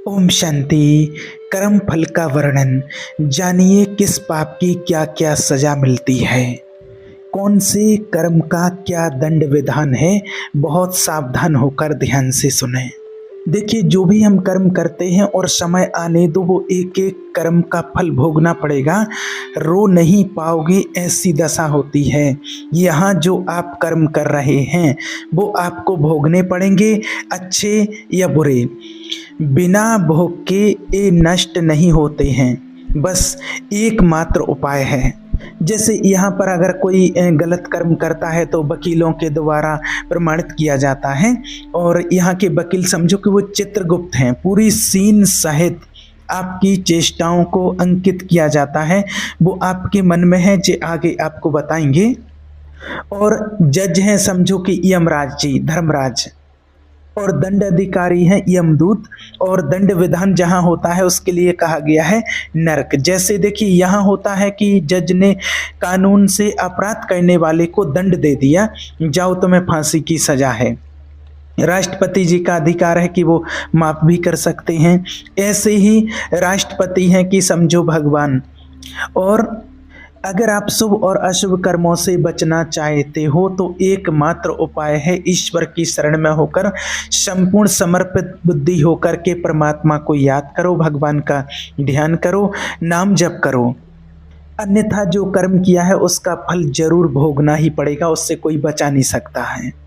ओम शांति। कर्म फल का वर्णन। जानिए किस पाप की क्या क्या सजा मिलती है, कौन से कर्म का क्या दंड विधान है। बहुत सावधान होकर ध्यान से सुने। देखिए, जो भी हम कर्म करते हैं और समय आने दो वो एक एक कर्म का फल भोगना पड़ेगा। रो नहीं पाओगे ऐसी दशा होती है। यहाँ जो आप कर्म कर रहे हैं वो आपको भोगने पड़ेंगे, अच्छे या बुरे। बिना भोग के ये नष्ट नहीं होते हैं। बस एकमात्र उपाय है। जैसे यहाँ पर अगर कोई गलत कर्म करता है तो वकीलों के द्वारा प्रमाणित किया जाता है, और यहाँ के वकील समझो कि वो चित्रगुप्त हैं। पूरी सीन सहित आपकी चेष्टाओं को अंकित किया जाता है। वो आपके मन में है जो आगे आपको बताएंगे। और जज हैं समझो कि यमराज जी, धर्मराज, और दंड अधिकारी हैं यमदूत। और दंड विधान जहां होता है उसके लिए कहा गया है नरक। जैसे देखिए, यहाँ होता है कि जज ने कानून से अपराध करने वाले को दंड दे दिया, जाओ तुम्हें फांसी की सजा है। राष्ट्रपति जी का अधिकार है कि वो माफ भी कर सकते हैं। ऐसे ही राष्ट्रपति हैं कि समझो भगवान। और अगर आप शुभ और अशुभ कर्मों से बचना चाहते हो तो एकमात्र उपाय है ईश्वर की शरण में होकर, संपूर्ण समर्पित बुद्धि होकर के परमात्मा को याद करो, भगवान का ध्यान करो, नाम जप करो। अन्यथा जो कर्म किया है उसका फल जरूर भोगना ही पड़ेगा, उससे कोई बचा नहीं सकता है।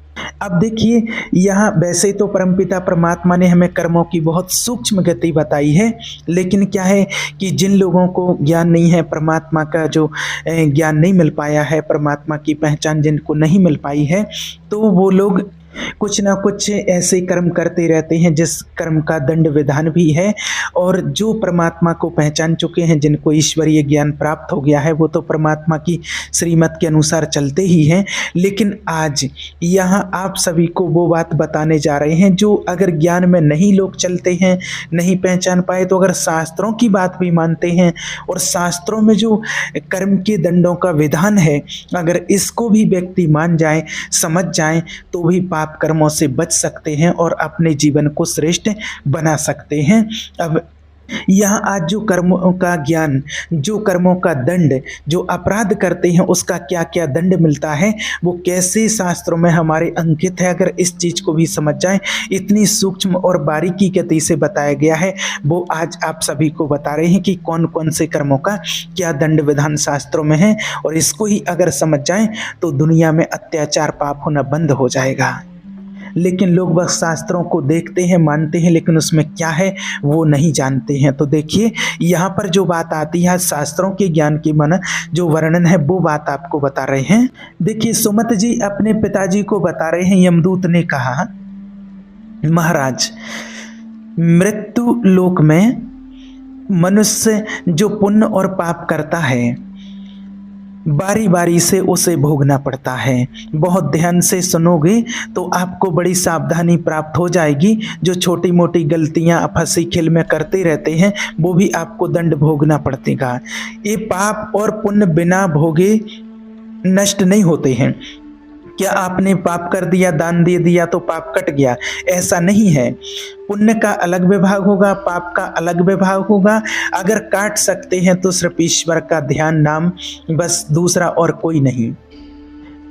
अब देखिए, यहाँ वैसे तो परमपिता परमात्मा ने हमें कर्मों की बहुत सूक्ष्म गति बताई है, लेकिन क्या है कि जिन लोगों को ज्ञान नहीं है, परमात्मा का जो ज्ञान नहीं मिल पाया है, परमात्मा की पहचान जिनको नहीं मिल पाई है, तो वो लोग कुछ ना कुछ ऐसे कर्म करते रहते हैं जिस कर्म का दंड विधान भी है। और जो परमात्मा को पहचान चुके हैं, जिनको ईश्वरीय ज्ञान प्राप्त हो गया है, वो तो परमात्मा की श्रीमत के अनुसार चलते ही हैं। लेकिन आज यहाँ आप सभी को वो बात बताने जा रहे हैं जो अगर ज्ञान में नहीं लोग चलते हैं, नहीं पहचान पाए, तो अगर शास्त्रों की बात भी मानते हैं और शास्त्रों में जो कर्म के दंडों का विधान है, अगर इसको भी व्यक्ति मान जाए, समझ जाए, तो भी पाप कर्मों से बच सकते हैं और अपने जीवन को श्रेष्ठ बना सकते हैं। अब यहाँ आज जो कर्मों का ज्ञान, जो कर्मों का दंड, जो अपराध करते हैं उसका क्या क्या दंड मिलता है, वो कैसे शास्त्रों में हमारे अंकित है, अगर इस चीज को भी समझ जाएं, इतनी सूक्ष्म और बारीकी गति से बताया गया है, वो आज आप सभी को बता रहे हैं कि कौन कौन से कर्मों का क्या दंड विधान शास्त्रों में है। और इसको ही अगर समझ जाएं तो दुनिया में अत्याचार पाप होना बंद हो जाएगा। लेकिन लोग बस शास्त्रों को देखते हैं, मानते हैं, लेकिन उसमें क्या है वो नहीं जानते हैं। तो देखिए, यहाँ पर जो बात आती है शास्त्रों के ज्ञान की मन जो वर्णन है, वो बात आपको बता रहे हैं। देखिए, सुमत जी अपने पिताजी को बता रहे हैं, यमदूत ने कहा, महाराज, मृत्यु लोक में मनुष्य जो पुण्य और पाप करता है बारी बारी से उसे भोगना पड़ता है। बहुत ध्यान से सुनोगे तो आपको बड़ी सावधानी प्राप्त हो जाएगी। जो छोटी मोटी गलतियां आप हंसी खेल में करते रहते हैं वो भी आपको दंड भोगना पड़ेगा। ये पाप और पुण्य बिना भोगे नष्ट नहीं होते हैं। क्या आपने पाप कर दिया, दान दे दिया तो पाप कट गया? ऐसा नहीं है। पुण्य का अलग विभाग होगा, पाप का अलग विभाग होगा। अगर काट सकते हैं तो सिर्फ ईश्वर का ध्यान, नाम, बस, दूसरा और कोई नहीं।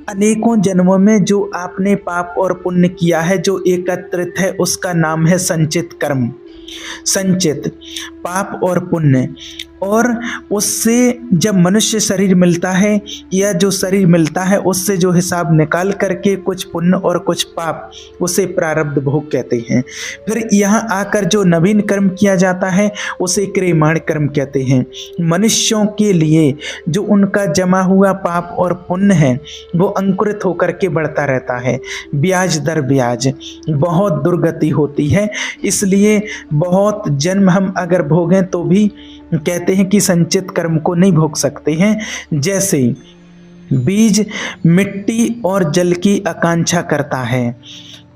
अनेकों जन्मों में जो आपने पाप और पुण्य किया है, जो एकत्रित है, उसका नाम है संचित कर्म। संचित पाप और पुण्य। और उससे जब मनुष्य शरीर मिलता है या जो शरीर मिलता है, उससे जो हिसाब निकाल करके कुछ पुण्य और कुछ पाप, उसे प्रारब्ध भोग कहते हैं। फिर यहाँ आकर जो नवीन कर्म किया जाता है उसे क्रियमाण कर्म कहते हैं। मनुष्यों के लिए जो उनका जमा हुआ पाप और पुण्य है वो अंकुरित होकर के बढ़ता रहता है, ब्याज दर ब्याज। बहुत दुर्गति होती है, इसलिए बहुत जन्म हम अगर भोगें तो भी कहते हैं कि संचित कर्म को नहीं भोग सकते हैं। जैसे बीज मिट्टी और जल की आकांक्षा करता है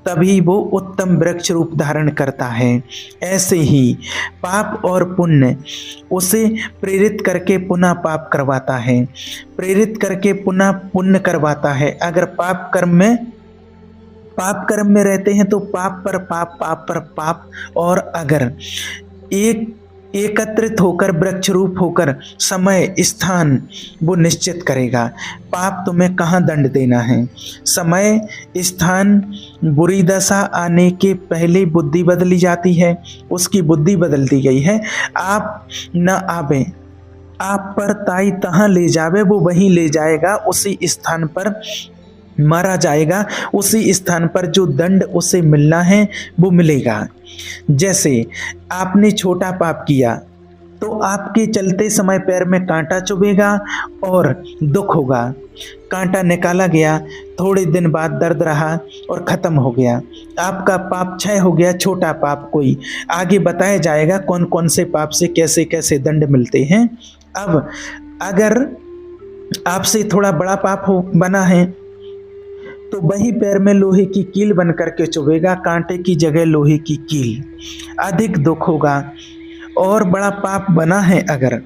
तभी वो उत्तम वृक्ष रूप धारण करता है, ऐसे ही पाप और पुण्य उसे प्रेरित करके पुनः पाप करवाता है, प्रेरित करके पुनः पुण्य करवाता है। अगर पाप कर्म में रहते हैं तो पाप पर पाप, पाप पर पाप। और अगर एक एकत्रित होकर वृक्ष रूप होकर समय स्थान वो निश्चित करेगा। पाप तुम्हें कहाँ दंड देना है। समय स्थान बुरी दशा आने के पहले बुद्धि बदली जाती है, उसकी बुद्धि बदल दी गई है। आप न आवे, आप पर ताई तहाँ ले जावे, वो वहीं ले जाएगा, उसी स्थान पर मारा जाएगा, उसी स्थान पर जो दंड उसे मिलना है वो मिलेगा। जैसे आपने छोटा पाप किया तो आपके चलते समय पैर में कांटा चुभेगा और दुख होगा। कांटा निकाला गया, थोड़े दिन बाद दर्द रहा और ख़त्म हो गया, आपका पाप क्षय हो गया। छोटा पाप कोई, आगे बताया जाएगा कौन कौन से पाप से कैसे कैसे दंड मिलते हैं। अब अगर आपसे थोड़ा बड़ा पाप हो बना है तो वही पैर में लोहे की कील बन करके चुभेगा, कांटे की जगह लोहे की कील, अधिक दुख होगा। और बड़ा पाप बना है अगर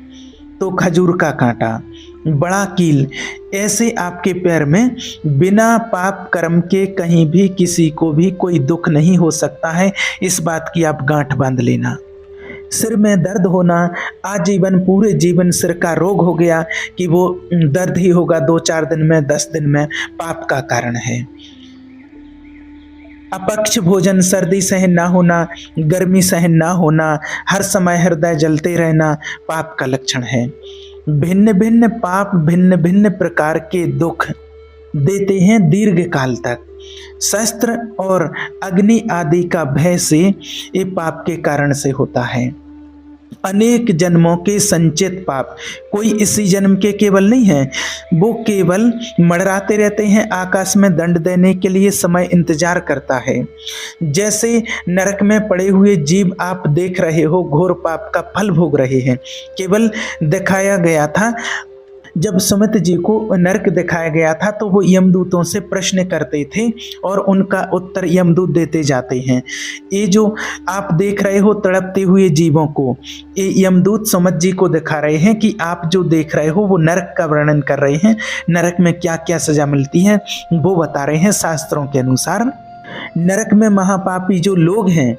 तो खजूर का कांटा, बड़ा कील, ऐसे आपके पैर में बिना पाप कर्म के कहीं भी किसी को भी कोई दुख नहीं हो सकता है। इस बात की आप गांठ बांध लेना। सिर में दर्द होना, आजीवन पूरे जीवन सिर का रोग हो गया कि वो दर्द ही होगा 2-4 दिन में, 10 दिन में, पाप का कारण है। अपक्ष भोजन, सर्दी सहन ना होना, गर्मी सहन ना होना, हर समय हृदय जलते रहना पाप का लक्षण है। भिन्न भिन्न पाप भिन्न भिन्न प्रकार के दुख देते हैं दीर्घ काल तक। शस्त्र और अग्नि आदि का भय से ये पाप के कारण से होता है। अनेक जन्मों के संचित पाप, कोई इसी जन्म के केवल नहीं है, वो केवल मंडराते रहते हैं, आकाश में दंड देने के लिए समय इंतजार करता है। जैसे नरक में पड़े हुए जीव आप देख रहे हो, घोर पाप का फल भोग रहे हैं। केवल दिखाया गया था, जब सुमित जी को नरक दिखाया गया था तो वो यमदूतों से प्रश्न करते थे और उनका उत्तर यमदूत देते जाते हैं। ये जो आप देख रहे हो तड़पते हुए जीवों को, ये यमदूत सुमित जी को दिखा रहे हैं कि आप जो देख रहे हो वो नरक का वर्णन कर रहे हैं, नरक में क्या क्या सजा मिलती है वो बता रहे हैं। शास्त्रों के अनुसार नरक में महापापी जो लोग हैं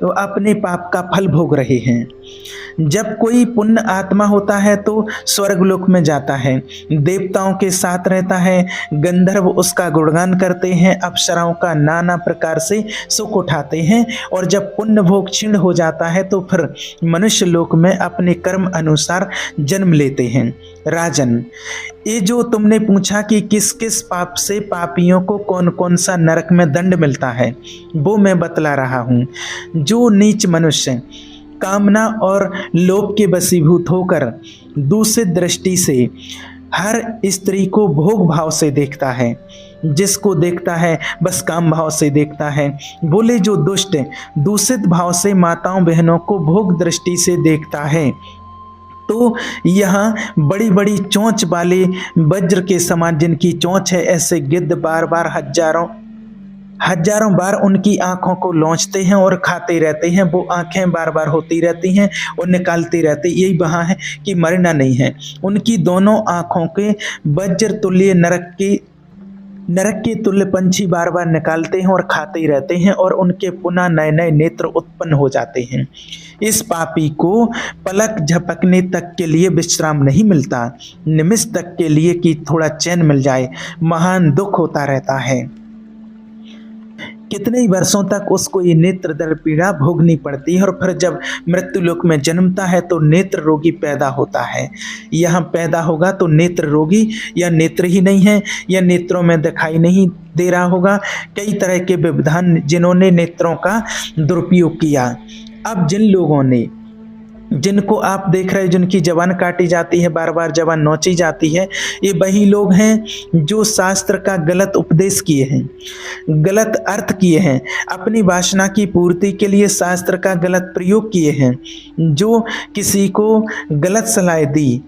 वो अपने पाप का फल भोग रहे हैं। जब कोई पुण्य आत्मा होता है तो स्वर्गलोक में जाता है, देवताओं के साथ रहता है, गंधर्व उसका गुणगान करते हैं, अप्सराओं का नाना प्रकार से सुख उठाते हैं। और जब पुण्य भोग क्षीण हो जाता है तो फिर मनुष्य लोक में अपने कर्म अनुसार जन्म लेते हैं। राजन, ये जो तुमने पूछा कि किस किस पाप से पापियों को कौन कौन सा नरक में दंड मिलता है, वो मैं बतला रहा हूँ। जो नीच मनुष्य कामना और लोभ के वशीभूत होकर दूसरी दृष्टि से हर स्त्री को भोग भाव से देखता है, जिसको देखता है बस काम भाव से देखता है। बोले जो दुष्ट दूषित भाव से माताओं बहनों को भोग दृष्टि से देखता है तो यहाँ बड़ी बड़ी चोंच वाले वज्र के समान जिनकी चोंच है, ऐसे गिद्ध बार बार हजारों बार उनकी आंखों को लौंचते हैं और खाते रहते हैं। वो आंखें बार बार होती रहती हैं और निकालते रहते, यही वहाँ है कि मरना नहीं है। उनकी दोनों आंखों के वज्र तुल्य नरक के तुल्य पंछी बार बार निकालते हैं और खाते ही रहते हैं और उनके पुनः नए नए नेत्र उत्पन्न हो जाते हैं। इस पापी को पलक झपकने तक के लिए विश्राम नहीं मिलता, निमिष तक के लिए कि थोड़ा चैन मिल जाए, महान दुख होता रहता है। कितने ही वर्षों तक उसको ये नेत्र दर पीड़ा भोगनी पड़ती है और फिर जब मृत्यु लोक में जन्मता है तो नेत्र रोगी पैदा होता है। यहाँ पैदा होगा तो नेत्र रोगी, या नेत्र ही नहीं है या नेत्रों में दिखाई नहीं दे रहा होगा, कई तरह के व्यवधान जिन्होंने नेत्रों का दुरुपयोग किया। अब जिन लोगों ने, जिनको आप देख रहे हैं जिनकी जबान काटी जाती है, बार बार जबान नोची जाती है, ये वही लोग हैं जो शास्त्र का गलत उपदेश किए हैं, गलत अर्थ किए हैं, अपनी वासना की पूर्ति के लिए शास्त्र का गलत प्रयोग किए हैं, जो किसी को गलत सलाह दी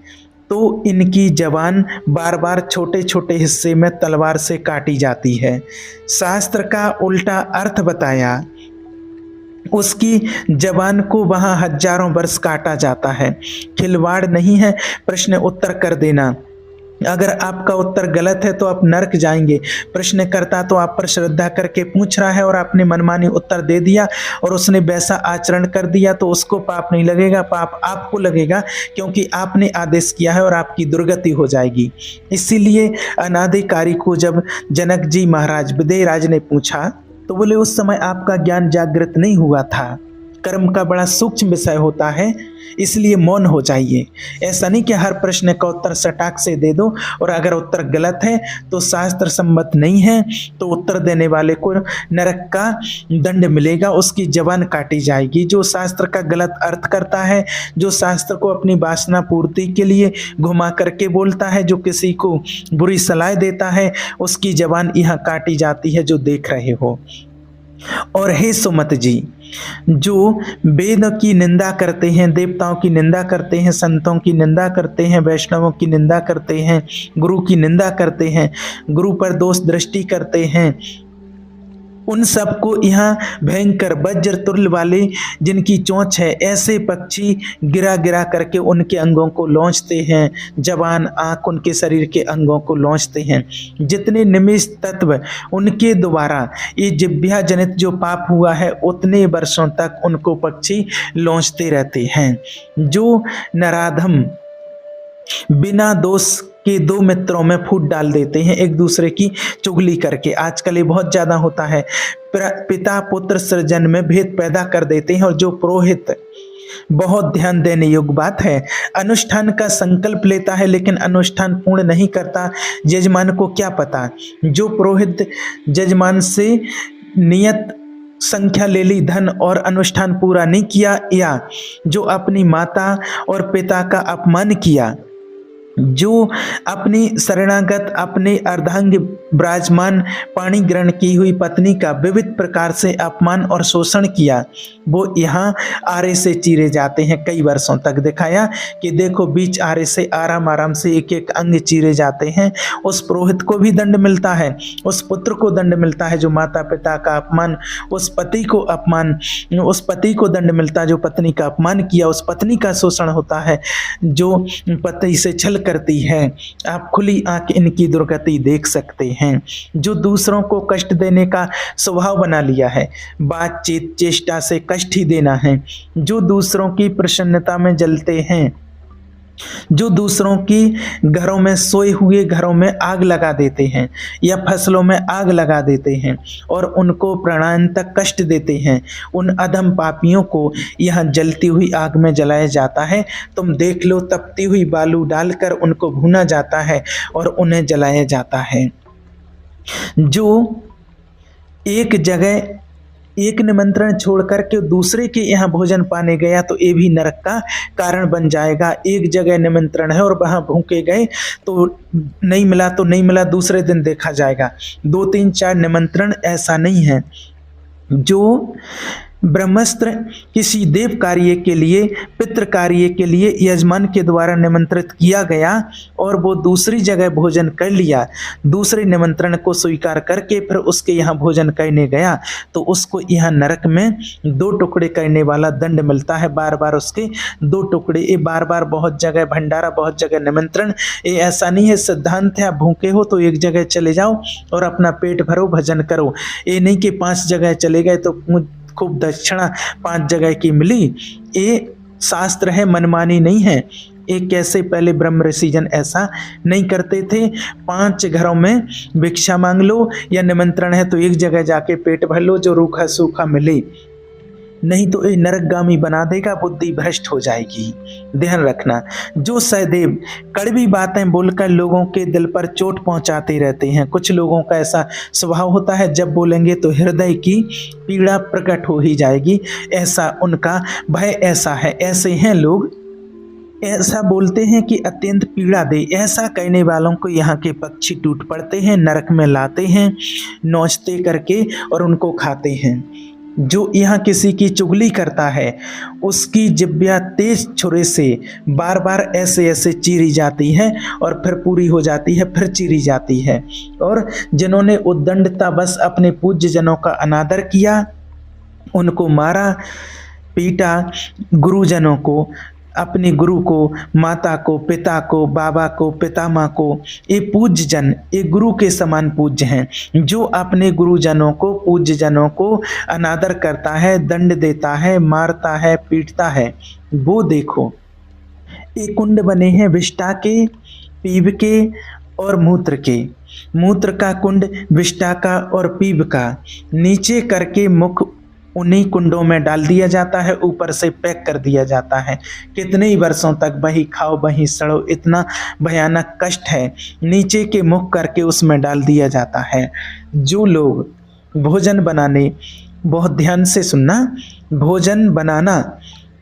तो इनकी जबान बार बार छोटे छोटे हिस्से में तलवार से काटी जाती है। शास्त्र का उल्टा अर्थ बताया, उसकी जबान को वहाँ हजारों वर्ष काटा जाता है। खिलवाड़ नहीं है, प्रश्न उत्तर कर देना। अगर आपका उत्तर गलत है तो आप नरक जाएंगे। प्रश्नकर्ता तो आप पर श्रद्धा करके पूछ रहा है और आपने मनमानी उत्तर दे दिया और उसने वैसा आचरण कर दिया तो उसको पाप नहीं लगेगा, पाप आपको लगेगा, क्योंकि आपने आदेश किया है और आपकी दुर्गति हो जाएगी। इसीलिए अनाधिकारी को जब जनक जी महाराज विदेहराज ने पूछा तो बोले उस समय आपका ज्ञान जागृत नहीं हुआ था, कर्म का बड़ा सूक्ष्म विषय होता है, इसलिए मौन हो जाइए। ऐसा नहीं कि हर प्रश्न का उत्तर सटाक से दे दो और अगर उत्तर गलत है तो शास्त्र सम्मत नहीं है तो उत्तर देने वाले को नरक का दंड मिलेगा, उसकी जबान काटी जाएगी। जो शास्त्र का गलत अर्थ करता है, जो शास्त्र को अपनी वासना पूर्ति के लिए घुमा करके बोलता है, जो किसी को बुरी सलाह देता है, उसकी जबान यहाँ काटी जाती है, जो देख रहे हो। और हे सुमत जी, जो वेद की निंदा करते हैं, देवताओं की निंदा करते हैं, संतों की निंदा करते हैं, वैष्णवों की निंदा करते हैं, गुरु की निंदा करते हैं, गुरु पर दोष दृष्टि करते हैं, उन सबको यहाँ भयंकर वज्र तुल्य वाले जिनकी चोंच है, ऐसे पक्षी गिरा गिरा करके उनके अंगों को लौंचते हैं, जवान आँख उनके शरीर के अंगों को लौंचते हैं। जितने निमिष तत्व उनके द्वारा ये जिह्वा जनित जो पाप हुआ है उतने वर्षों तक उनको पक्षी लौंचते रहते हैं। जो नराधम बिना दोष के दो मित्रों में फूट डाल देते हैं एक दूसरे की चुगली करके, आजकल ये बहुत ज़्यादा होता है, पिता पुत्र सृजन में भेद पैदा कर देते हैं। और जो पुरोहित, बहुत ध्यान देने योग्य बात है, अनुष्ठान का संकल्प लेता है लेकिन अनुष्ठान पूर्ण नहीं करता, यजमान को क्या पता। जो पुरोहित यजमान से नियत संख्या ले ली धन और अनुष्ठान पूरा नहीं किया, या जो अपनी माता और पिता का अपमान किया, जो अपनी शरणागत अपने अर्धांग विराजमान पाणी ग्रहण की हुई पत्नी का विविध प्रकार से अपमान और शोषण किया, वो यहाँ आरे से चीरे जाते हैं। कई वर्षों तक दिखाया कि देखो बीच आरे से आराम आराम से एक एक अंग चीरे जाते हैं। उस पुरोहित को भी दंड मिलता है, उस पुत्र को दंड मिलता है जो माता पिता का अपमान, उस पति को अपमान, उस पति को दंड मिलता है जो पत्नी का अपमान किया, उस पत्नी का शोषण होता है जो पति से छल करती है। आप खुली आंख इनकी दुर्गति देख सकते हैं। जो दूसरों को कष्ट देने का स्वभाव बना लिया है, बातचीत चेष्टा से कष्ट ही देना है, जो दूसरों की प्रसन्नता में जलते हैं, जो दूसरों की घरों में सोए हुए घरों में आग लगा देते हैं या फसलों में आग लगा देते हैं और उनको प्राणांत तक कष्ट देते हैं, उन अधम पापियों को यहाँ जलती हुई आग में जलाया जाता है। तुम देख लो, तपती हुई बालू डालकर उनको भूना जाता है और उन्हें जलाया जाता है। जो एक जगह एक निमंत्रण छोड़ करके दूसरे के यहाँ भोजन पाने गया तो ये भी नरक का कारण बन जाएगा। एक जगह निमंत्रण है और वहाँ भूखे गए तो नहीं मिला तो नहीं मिला, दूसरे दिन देखा जाएगा। 2 3 4 निमंत्रण ऐसा नहीं है। जो ब्रह्मास्त्र किसी देव कार्य के लिए, पितृ कार्य के लिए यजमान के द्वारा निमंत्रित किया गया और वो दूसरी जगह भोजन कर लिया, दूसरे निमंत्रण को स्वीकार करके फिर उसके यहाँ भोजन करने गया तो उसको यहाँ नरक में 2 टुकड़े करने वाला दंड मिलता है। बार बार उसके 2 टुकड़े, ये बार बार बहुत जगह भंडारा, बहुत जगह निमंत्रण, ये ऐसा नहीं है सिद्धांत है। आप भूखे हो तो एक जगह चले जाओ और अपना पेट भरो, भजन करो। ये नहीं कि 5 जगह चले गए तो खूब दक्षिणा 5 जगह की मिली। ये शास्त्र है, मनमानी नहीं है। एक कैसे पहले ब्रह्म ऋषिजन ऐसा नहीं करते थे। 5 घरों में भिक्षा मांग लो या निमंत्रण है तो एक जगह जाके पेट भर लो, जो रूखा सूखा मिले, नहीं तो ये नरकगामी बना देगा, बुद्धि भ्रष्ट हो जाएगी। ध्यान रखना। जो सदैव कड़वी बातें बोलकर लोगों के दिल पर चोट पहुंचाते रहते हैं, कुछ लोगों का ऐसा स्वभाव होता है, जब बोलेंगे तो हृदय की पीड़ा प्रकट हो ही जाएगी, ऐसा उनका भय ऐसा है। ऐसे हैं लोग, ऐसा बोलते हैं कि अत्यंत पीड़ा दे। ऐसा कहने वालों को यहाँ के पक्षी टूट पड़ते हैं, नरक में लाते हैं नोचते करके और उनको खाते हैं। जो यहाँ किसी की चुगली करता है उसकी जिह्वा तेज छुरे से बार बार ऐसे ऐसे चीरी जाती है और फिर पूरी हो जाती है, फिर चीरी जाती है। और जिन्होंने उद्दंडता बस अपने पूज्य जनों का अनादर किया, उनको मारा पीटा, गुरुजनों को अपने गुरु को, माता को, पिता को, बाबा को, पितामह को, ये पूज्य जन, ये गुरु के समान पूज्य हैं। जो अपने गुरुजनों को, पूज्य जनों को अनादर करता है, दंड देता है, मारता है, पीटता है, वो देखो ये कुंड बने हैं विष्ठा के, पीप के और मूत्र के। मूत्र का कुंड विष्ठा का और पीप का, नीचे करके मुख उन्हीं कुंडों में डाल दिया जाता है, ऊपर से पैक कर दिया जाता है। कितने ही वर्षों तक वही खाओ वही सड़ो, इतना भयानक कष्ट है। नीचे के मुख करके उसमें डाल दिया जाता है। जो लोग भोजन बनाने, बहुत ध्यान से सुनना, भोजन बनाना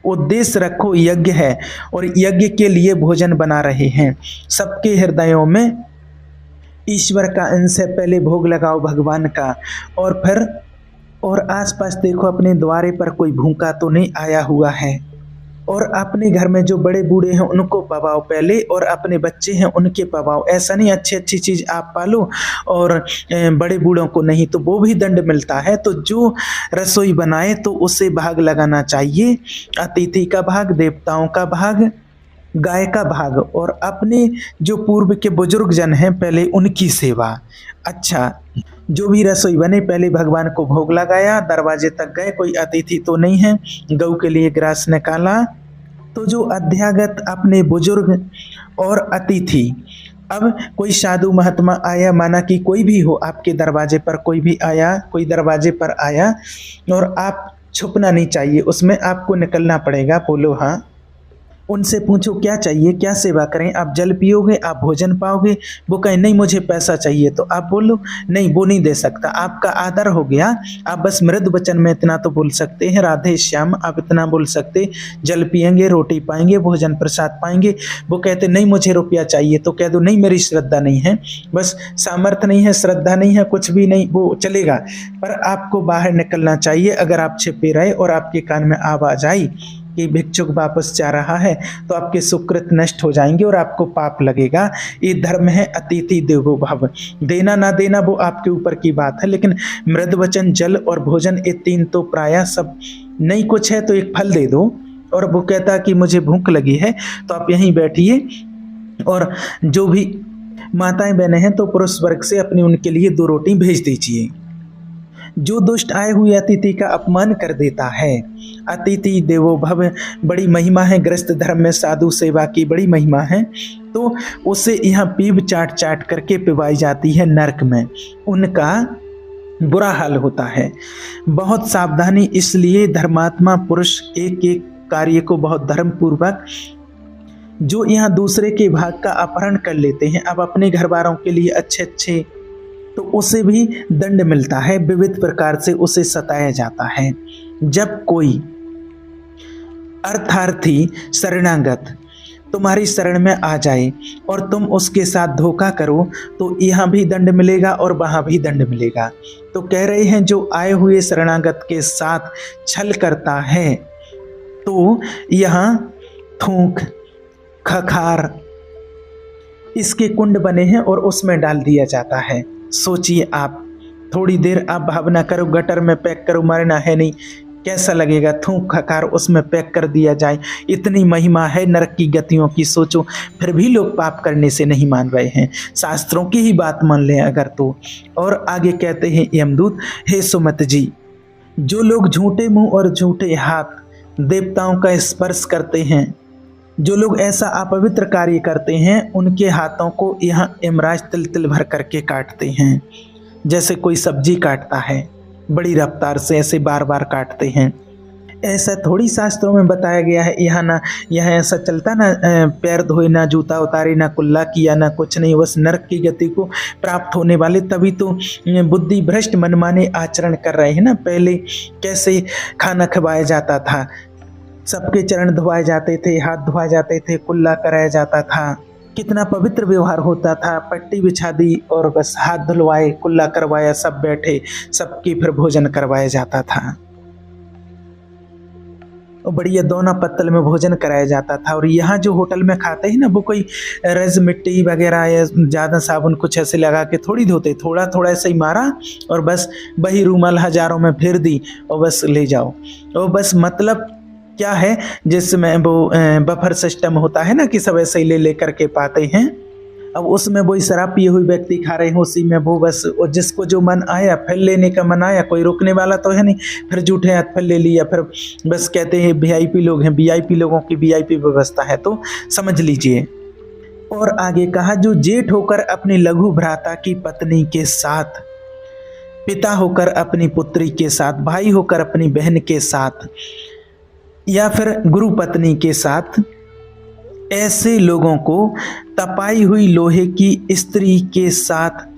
उद्देश्य रखो यज्ञ है और यज्ञ के लिए भोजन बना रहे हैं, सबके हृदयों में ईश्वर का अंश है। पहले भोग लगाओ भगवान का, और फिर और आसपास देखो अपने द्वारे पर कोई भूखा तो नहीं आया हुआ है, और अपने घर में जो बड़े बूढ़े हैं उनको पवाओ पहले, और अपने बच्चे हैं उनके पवाओ। ऐसा नहीं अच्छी अच्छी चीज़ आप पालो और बड़े बूढ़ों को नहीं, तो वो भी दंड मिलता है। तो जो रसोई बनाए तो उसे भाग लगाना चाहिए, अतिथि का भाग, देवताओं का भाग, गाय का भाग, और अपने जो पूर्व के बुजुर्ग जन हैं पहले उनकी सेवा। अच्छा, जो भी रसोई बने पहले भगवान को भोग लगाया, दरवाजे तक गए, कोई अतिथि तो नहीं है, गऊ के लिए ग्रास निकाला। तो जो अध्यागत अपने बुजुर्ग और अतिथि, अब कोई साधु महात्मा आया, माना कि कोई भी हो आपके दरवाजे पर, कोई भी आया, कोई दरवाजे पर आया और आप छुपना नहीं चाहिए, उसमें आपको निकलना पड़ेगा। बोलो हाँ। उनसे पूछो क्या चाहिए, क्या सेवा करें, आप जल पियोगे, आप भोजन पाओगे। वो कहें नहीं मुझे पैसा चाहिए, तो आप बोलो नहीं वो नहीं दे सकता। आपका आदर हो गया, आप बस मृदु वचन में इतना तो बोल सकते हैं, राधे श्याम, आप इतना बोल सकते, जल पिएंगे, रोटी पाएंगे, भोजन प्रसाद पाएंगे। वो कहते नहीं मुझे रुपया चाहिए, तो कह दो नहीं मेरी श्रद्धा नहीं है, बस सामर्थ्य नहीं है, श्रद्धा नहीं है, कुछ भी नहीं, वो चलेगा, पर आपको बाहर निकलना चाहिए। अगर आप छिपे रहे और आपके कान में आवाज आई कि भिक्षुक वापस जा रहा है, तो आपके सुकृत नष्ट हो जाएंगे और आपको पाप लगेगा। ये धर्म है अतिथि देवो भव। देना ना देना वो आपके ऊपर की बात है, लेकिन मृद वचन, जल और भोजन, ये तीन तो प्रायः सब। नहीं कुछ है तो एक फल दे दो, और वो कहता कि मुझे भूख लगी है तो आप यहीं बैठिए, और जो भी माताएं बहनें हैं तो पुरुष वर्ग से अपनी उनके लिए 2 रोटी भेज दीजिए। जो दुष्ट आए हुए अतिथि का अपमान कर देता है, अतिथि देवो भव, बड़ी महिमा है ग्रस्त धर्म में, साधु सेवा की बड़ी महिमा है। तो उसे यहाँ पीप चाट चाट करके पिवाई जाती है नरक में, उनका बुरा हाल होता है। बहुत सावधानी, इसलिए धर्मात्मा पुरुष एक एक कार्य को बहुत धर्म पूर्वक, जो यहाँ दूसरे के भाग का अपहरण कर लेते हैं, अब अपने घर वालों के लिए अच्छे अच्छे, तो उसे भी दंड मिलता है, विविध प्रकार से उसे सताया जाता है। जब कोई अर्थार्थी शरणागत तुम्हारी शरण में आ जाए और तुम उसके साथ धोखा करो, तो यहाँ भी दंड मिलेगा और वहाँ भी दंड मिलेगा। तो कह रहे हैं जो आए हुए शरणागत के साथ छल करता है, तो यहाँ थूक, खखार, इसके कुंड बने हैं और उसमें डाल दिया जाता है। सोचिए आप, थोड़ी देर आप भावना करो, गटर में पैक करो, मरना है नहीं, कैसा लगेगा, थूक खकार उसमें पैक कर दिया जाए। इतनी महिमा है नरक की गतियों की, सोचो। फिर भी लोग पाप करने से नहीं मान रहे हैं, शास्त्रों की ही बात मान लें अगर तो। और आगे कहते हैं यमदूत, हे सुमत जी, जो लोग झूठे मुंह और झूठे हाथ देवताओं का स्पर्श करते हैं, जो लोग ऐसा अपवित्र कार्य करते हैं, उनके हाथों को यहाँ यमराज तिल तिल भर करके काटते हैं, जैसे कोई सब्जी काटता है, बड़ी रफ्तार से ऐसे बार बार काटते हैं। ऐसा थोड़ी शास्त्रों में बताया गया है, यहाँ ऐसा चलता ना, पैर धोए ना जूता उतारे ना कुल्ला किया ना कुछ नहीं, बस नरक की गति को प्राप्त होने वाले। तभी तो बुद्धि भ्रष्ट मनमाने आचरण कर रहे हैं ना। पहले कैसे खाना खवाया जाता था, सबके चरण धोए जाते थे, हाथ धोए जाते थे, कुल्ला कराया जाता था, कितना पवित्र व्यवहार होता था। पट्टी बिछा दी और बस हाथ धुलवाए, कुल्ला करवाया, सब बैठे, सबकी फिर भोजन करवाया जाता था, और बढ़िया दोना पत्तल में भोजन कराया जाता था। और यहाँ जो होटल में खाते हैं ना, वो कोई रज मिट्टी वगैरह या ज़्यादा साबुन कुछ ऐसे लगा के थोड़ी धोते, थोड़ा थोड़ा ऐसे ही मारा और बस वही रूमाल हजारों में फेर दी और बस ले जाओ। और बस मतलब क्या है जिसमें वो बफर सिस्टम होता है ना कि सब ऐसे ही ले ले करके पाते हैं। अब उसमें वही शराब पिए हुए व्यक्ति खा रहे हैं, उसी में वो बस जिसको जो मन आया फिर लेने का मन आया, कोई रोकने वाला तो है नहीं, फिर जूठे हाथ फिर ले लिया। फिर बस कहते हैं वीआईपी लोग हैं, वीआईपी लोगों की वीआईपी व्यवस्था है, तो समझ लीजिए। और आगे कहा, जो जेठ होकर अपनी लघु भ्राता की पत्नी के साथ, पिता होकर अपनी पुत्री के साथ, भाई होकर अपनी बहन के साथ, या फिर गुरु पत्नी के साथ, ऐसे लोगों को तपाई हुई लोहे की स्त्री के साथ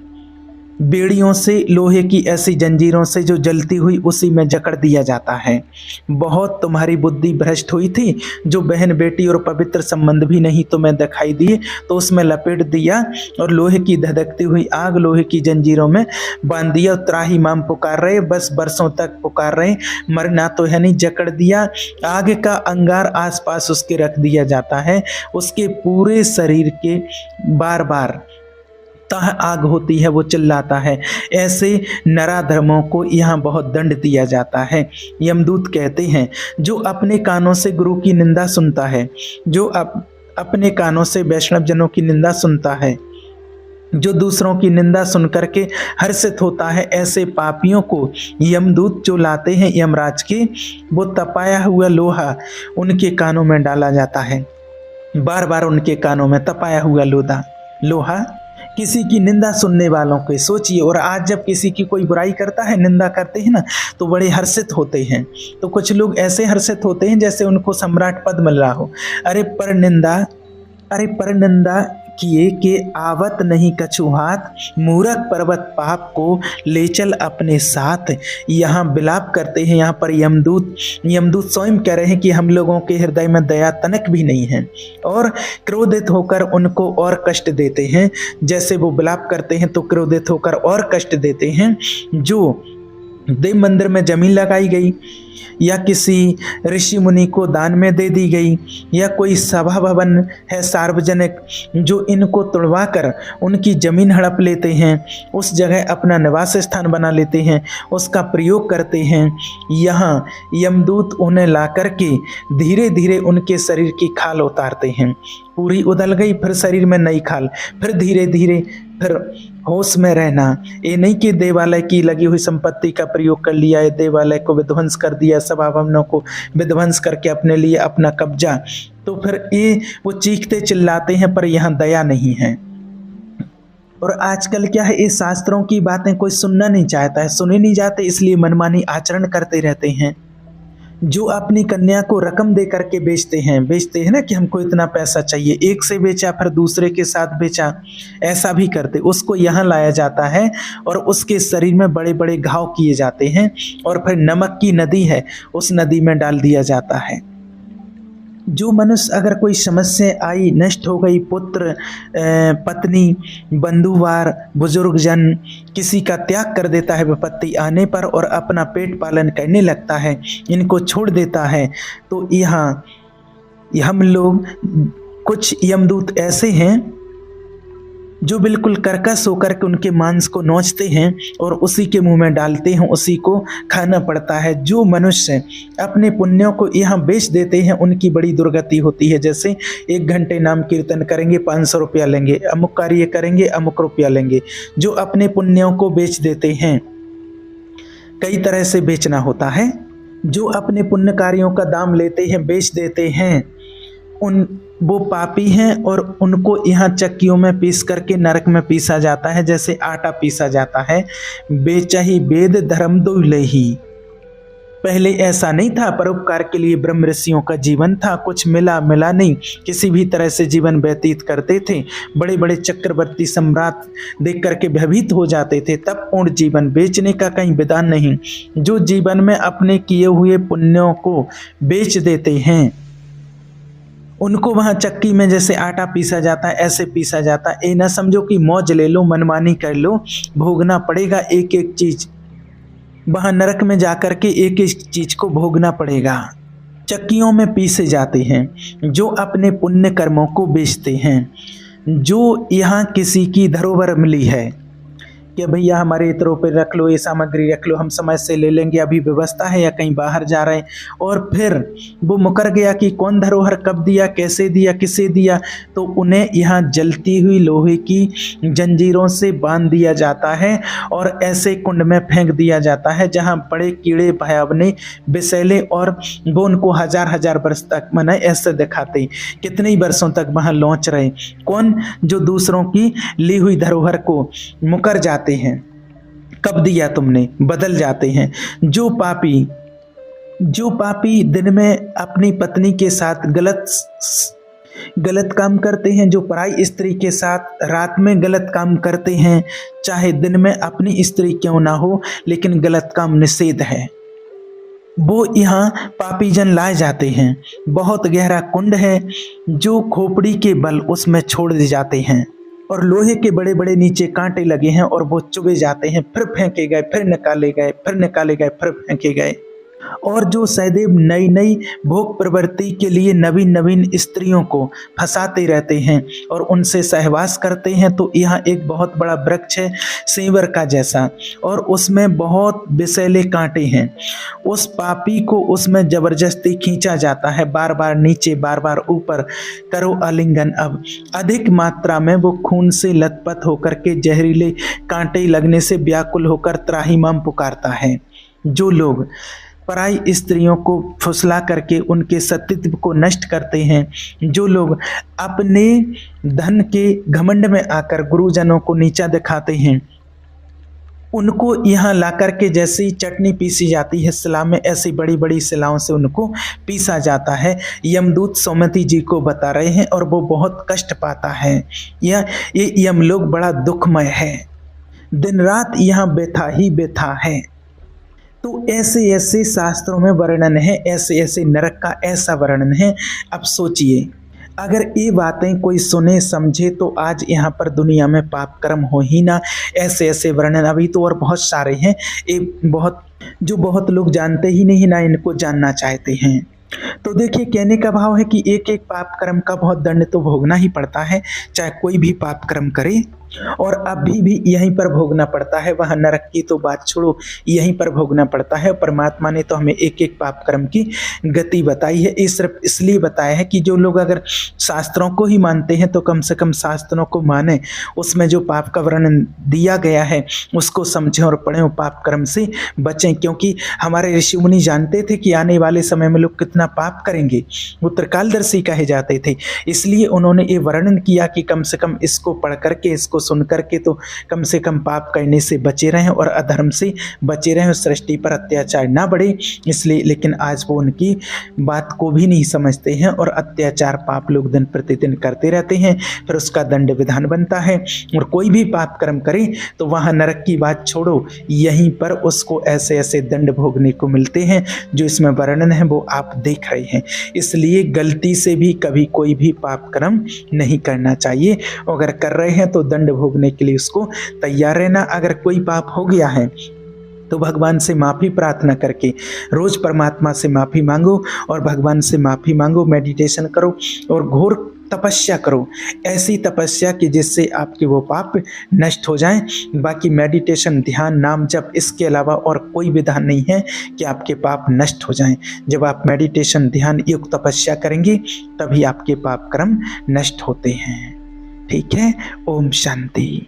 बेड़ियों से, लोहे की ऐसी जंजीरों से जो जलती हुई, उसी में जकड़ दिया जाता है। बहुत तुम्हारी बुद्धि भ्रष्ट हुई थी, जो बहन बेटी और पवित्र संबंध भी नहीं तुम्हें दिखाई दिए, तो उसमें लपेट दिया और लोहे की धधकती हुई आग लोहे की जंजीरों में बांध दिया। त्राही माम पुकार रहे, बस बरसों तक पुकार रहे, मरना तो है नहीं, जकड़ दिया। आग का अंगार आसपास उसके रख दिया जाता है, उसके पूरे शरीर के बार बार तह आग होती है, वो चिल्लाता है। ऐसे नराधर्मों को यहाँ बहुत दंड दिया जाता है। यमदूत कहते हैं, जो अपने कानों से गुरु की निंदा सुनता है, जो अपने कानों से वैष्णव जनों की निंदा सुनता है, जो दूसरों की निंदा सुन करके हर्षित होता है, ऐसे पापियों को यमदूत जो लाते हैं यमराज के, वो तपाया हुआ लोहा उनके कानों में डाला जाता है। बार बार उनके कानों में तपाया हुआ लोहा किसी की निंदा सुनने वालों के, सोचिए। और आज जब किसी की कोई बुराई करता है, निंदा करते हैं ना, तो बड़े हर्षित होते हैं। तो कुछ लोग ऐसे हर्षित होते हैं जैसे उनको सम्राट पद मिल रहा हो। अरे पर निंदा किए के आवत नहीं कछु हाथ, मूरख पर्वत पाप को ले चल अपने साथ। यहाँ विलाप करते हैं, यहाँ पर यमदूत स्वयं कह रहे हैं कि हम लोगों के हृदय में दया तनक भी नहीं है, और क्रोधित होकर उनको और कष्ट देते हैं। जैसे वो विलाप करते हैं तो क्रोधित होकर और कष्ट देते हैं। जो देव मंदिर में जमीन लगाई गई, या किसी ऋषि मुनि को दान में दे दी गई, या कोई सभा भवन है सार्वजनिक, जो इनको तुड़वा कर उनकी जमीन हड़प लेते हैं, उस जगह अपना निवास स्थान बना लेते हैं, उसका प्रयोग करते हैं। यहाँ यमदूत उन्हें ला कर के धीरे धीरे उनके शरीर की खाल उतारते हैं। पूरी उधल गई, फिर शरीर में नई खाल, फिर धीरे धीरे फिर होश में रहना। ये नहीं कि देवालय की लगी हुई संपत्ति का प्रयोग कर लिया है, देवालय को विध्वंस कर दिया, सभा भवनों को विध्वंस करके अपने लिए अपना कब्जा, तो फिर ये वो चीखते चिल्लाते हैं, पर यहाँ दया नहीं है। और आजकल क्या है, इस शास्त्रों की बातें कोई सुनना नहीं चाहता है, सुने नहीं जाते, इसलिए मनमानी आचरण करते रहते हैं। जो अपनी कन्या को रकम दे करके बेचते हैं ना कि हमको इतना पैसा चाहिए, एक से बेचा फिर दूसरे के साथ बेचा, ऐसा भी करते, उसको यहाँ लाया जाता है और उसके शरीर में बड़े बड़े घाव किए जाते हैं, और फिर नमक की नदी है, उस नदी में डाल दिया जाता है। जो मनुष्य, अगर कोई समस्या आई, नष्ट हो गई, पुत्र पत्नी बंधुवार बुजुर्गजन, किसी का त्याग कर देता है विपत्ति आने पर और अपना पेट पालन करने लगता है, इनको छोड़ देता है, तो यहाँ हम लोग, कुछ यमदूत ऐसे हैं जो बिल्कुल कर्कश होकर के उनके मांस को नोचते हैं और उसी के मुंह में डालते हैं, उसी को खाना पड़ता है। जो मनुष्य अपने पुण्यों को यहाँ बेच देते हैं, उनकी बड़ी दुर्गति होती है। जैसे 1 घंटे नाम कीर्तन करेंगे 500 रुपया लेंगे, अमुक कार्य करेंगे अमुक रुपया लेंगे। जो अपने पुण्यों को बेच देते हैं, कई तरह से बेचना होता है। जो अपने पुण्य कार्यों का दाम लेते हैं, बेच देते हैं, वो पापी हैं और उनको यहाँ चक्कियों में पीस करके नरक में पीसा जाता है, जैसे आटा पीसा जाता है। बेचही वेद धर्म दुलही। पहले ऐसा नहीं था, परोपकार के लिए ब्रह्म ऋषियों का जीवन था, कुछ मिला नहीं, किसी भी तरह से जीवन व्यतीत करते थे। बड़े बड़े चक्रवर्ती सम्राट देख करके भयभीत हो जाते थे। तब पूर्ण जीवन, बेचने का कहीं विधान नहीं। जो जीवन में अपने किए हुए पुण्यों को बेच देते हैं, उनको वहाँ चक्की में जैसे आटा पीसा जाता है, ऐसे पीसा जाता है। ये ना समझो कि मौज ले लो, मनमानी कर लो, भोगना पड़ेगा एक एक चीज। वहाँ नरक में जाकर के एक एक चीज को भोगना पड़ेगा। चक्कियों में पीसे जाते हैं जो अपने पुण्य कर्मों को बेचते हैं। जो यहाँ किसी की धरोहर मिली है, कि भैया हमारे इत्रों पे रख लो, ये सामग्री रख लो, हम समय से ले लेंगे, अभी व्यवस्था है या कहीं बाहर जा रहे हैं। और फिर वो मुकर गया कि कौन धरोहर कब दिया, कैसे दिया, किसे दिया, तो उन्हें यहाँ जलती हुई लोहे की जंजीरों से बांध दिया जाता है और ऐसे कुंड में फेंक दिया जाता है जहाँ बड़े कीड़े भयावने विषैले, और वो उनको हजार हजार वर्ष तक मने ऐसे दिखाते कितने ही वर्षों तक वहाँ लौच रहे। कौन? जो दूसरों की ली हुई धरोहर को मुकर जाते हैं, कब दिया तुमने, बदल जाते हैं। जो पापी दिन में अपनी पत्नी के साथ गलत काम करते हैं, जो पराई स्त्री के साथ रात में गलत काम करते हैं, चाहे दिन में अपनी स्त्री क्यों ना हो, लेकिन गलत काम निषेध है, वो यहाँ पापी जन लाए जाते हैं। बहुत गहरा कुंड है जो खोपड़ी के बल उसमें छोड़ दिए जाते हैं और लोहे के बड़े बड़े नीचे कांटे लगे हैं और वो चुभे जाते हैं, फिर फेंके गए, फिर निकाले गए, फिर निकाले गए, फिर फेंके गए। और जो सदैव नई नई भोग प्रवृत्ति के लिए नवीन नवीन स्त्रियों को फंसाते रहते हैं और उनसे सहवास करते हैं, तो यहाँ एक बहुत बड़ा वृक्ष है सेंवर का जैसा, और उसमें बहुत विषैले कांटे हैं। उस पापी को उसमें जबरदस्ती खींचा जाता है, बार बार नीचे, बार बार ऊपर, करो आलिंगन। अब अधिक मात्रा में वो खून से लथपथ होकर के जहरीले कांटे लगने से व्याकुल होकर त्राहिमाम पुकारता है। जो लोग पराई स्त्रियों को फुसला करके उनके सतीत्व को नष्ट करते हैं, जो लोग अपने धन के घमंड में आकर गुरुजनों को नीचा दिखाते हैं, उनको यहाँ ला करके जैसी चटनी पीसी जाती है शिला में, ऐसी बड़ी बड़ी शिलाओं से उनको पीसा जाता है। यमदूत सौमति जी को बता रहे हैं और वो बहुत कष्ट पाता है। ये यमलोक बड़ा दुखमय है, दिन रात यहाँ व्यथा ही व्यथा है। तो ऐसे ऐसे शास्त्रों में वर्णन है, ऐसे ऐसे नरक का ऐसा वर्णन है। अब सोचिए, अगर ये बातें कोई सुने समझे तो आज यहाँ पर दुनिया में पाप कर्म हो ही ना। ऐसे ऐसे वर्णन अभी तो और बहुत सारे हैं, बहुत लोग जानते ही नहीं, ना इनको जानना चाहते हैं। तो देखिए, कहने का भाव है कि एक एक पाप कर्म का बहुत दंड तो भोगना ही पड़ता है, चाहे कोई भी पाप कर्म करे, और अभी भी यहीं पर भोगना पड़ता है। वहाँ नरक की तो बात छोड़ो, यहीं पर भोगना पड़ता है। परमात्मा ने तो हमें एक एक पाप कर्म की गति बताई है। ये सिर्फ इसलिए बताया है कि जो लोग अगर शास्त्रों को ही मानते हैं तो कम से कम शास्त्रों को माने, उसमें जो पाप का वर्णन दिया गया है उसको समझें और पढ़ें, पाप कर्म से बचें। क्योंकि हमारे ऋषि मुनि जानते थे कि आने वाले समय में लोग कितना पाप करेंगे, वो त्रिकालदर्शी कहे जाते थे। इसलिए उन्होंने ये वर्णन किया कि कम से कम इसको पढ़ करके, इसको सुन करके तो कम से कम पाप करने से बचे रहें और अधर्म से बचे रहें, सृष्टि पर अत्याचार ना बढ़े। इसलिए, लेकिन आज वो उनकी बात को भी नहीं समझते हैं और अत्याचार पाप लोग दिन प्रतिदिन करते रहते हैं। फिर उसका दंड विधान बनता है, और कोई भी पाप कर्म करे तो वहाँ नरक की बात छोड़ो, यहीं पर उसको ऐसे ऐसे दंड भोगने को मिलते हैं जो इसमें वर्णन है, वो आप देख रहे हैं। इसलिए गलती से भी कभी कोई भी पाप कर्म नहीं करना चाहिए। अगर कर रहे हैं तो दंड भोगने के लिए उसको तैयार रहना। अगर कोई पाप हो गया है तो भगवान से माफ़ी प्रार्थना करके रोज परमात्मा से माफ़ी मांगो और भगवान से माफ़ी मांगो, मेडिटेशन करो और घोर तपस्या करो, ऐसी तपस्या कि जिससे आपके वो पाप नष्ट हो जाएं। बाकी मेडिटेशन, ध्यान, नाम जप, इसके अलावा और कोई विधान नहीं है कि आपके पाप नष्ट हो जाएं। जब आप मेडिटेशन, ध्यान युक्त तपस्या करेंगे तभी आपके पाप कर्म नष्ट होते हैं। ठीक है। ओम शांति।